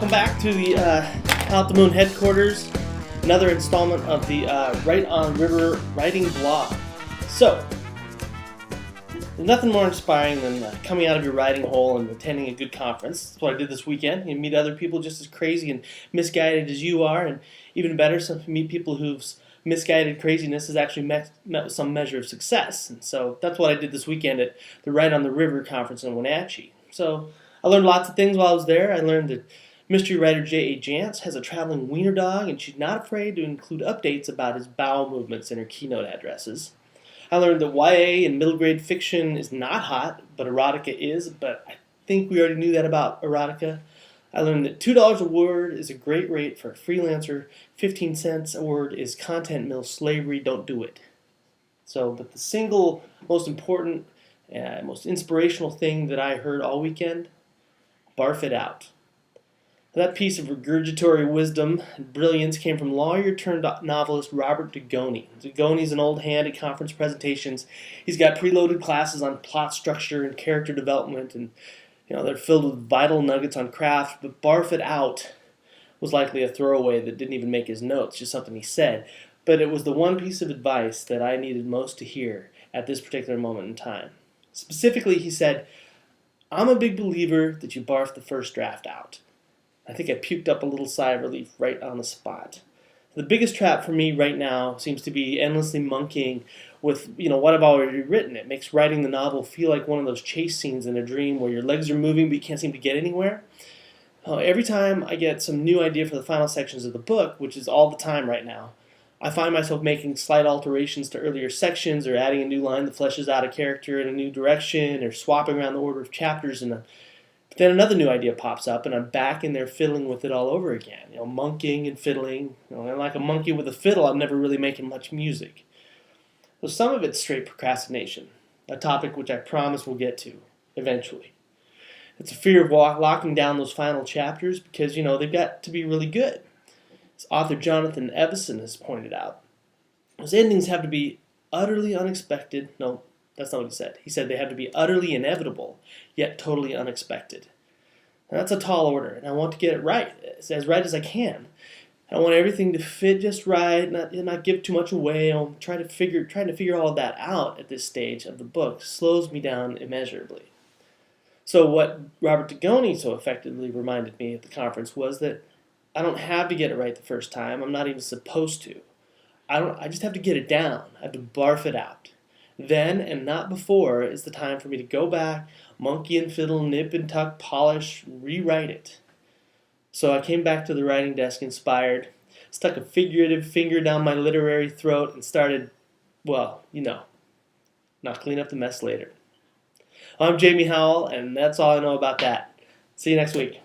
welcome back to the Out the Moon headquarters. Another installment of the Right on River writing blog. So, there's nothing more inspiring than coming out of your writing hole and attending a good conference. That's what I did this weekend. You meet other people just as crazy and misguided as you are, and even better, meet people whose misguided craziness has actually met with some measure of success. And so that's what I did this weekend at the Right on the River conference in Wenatchee. So I learned lots of things while I was there. I learned that mystery writer J.A. Jance has a traveling wiener dog, and she's not afraid to include updates about his bowel movements in her keynote addresses. I learned that YA and middle grade fiction is not hot, but erotica is, but I think we already knew that about erotica. I learned that $2 a word is a great rate for a freelancer, 15 cents a word is content mill slavery, don't do it. But the single most important, most inspirational thing that I heard all weekend, barf it out. That piece of regurgitory wisdom and brilliance came from lawyer-turned-novelist Robert Dugoni. Dugoni's an old hand at conference presentations. He's got preloaded classes on plot structure and character development, and they're filled with vital nuggets on craft, but barf it out was likely a throwaway that didn't even make his notes, just something he said. But it was the one piece of advice that I needed most to hear at this particular moment in time. Specifically, he said, "I'm a big believer that you barf the first draft out." I think I puked up a little sigh of relief right on the spot. The biggest trap for me right now seems to be endlessly monkeying with what I've already written. It makes writing the novel feel like one of those chase scenes in a dream where your legs are moving but you can't seem to get anywhere. Every time I get some new idea for the final sections of the book, which is all the time right now, I find myself making slight alterations to earlier sections or adding a new line that fleshes out a character in a new direction or swapping around the order of chapters. But then another new idea pops up and I'm back in there fiddling with it all over again. Monkeying and fiddling. And like a monkey with a fiddle, I'm never really making much music. So some of it's straight procrastination, a topic which I promise we'll get to eventually. It's a fear of locking down those final chapters because, they've got to be really good. As author Jonathan Evison has pointed out, those endings have to be utterly unexpected. No, that's not what he said. He said they have to be utterly inevitable, yet totally unexpected. And that's a tall order, and I want to get it right as I can. I want everything to fit just right, not give too much away. I'm trying to figure all of that out at this stage of the book slows me down immeasurably. So what Robert Dugoni so effectively reminded me at the conference was that I don't have to get it right the first time. I'm not even supposed to. I just have to get it down. I have to barf it out. Then, and not before, is the time for me to go back, monkey and fiddle, nip and tuck, polish, rewrite it. So I came back to the writing desk inspired, stuck a figurative finger down my literary throat, and started, not clean up the mess later. I'm Jamie Howell, and that's all I know about that. See you next week.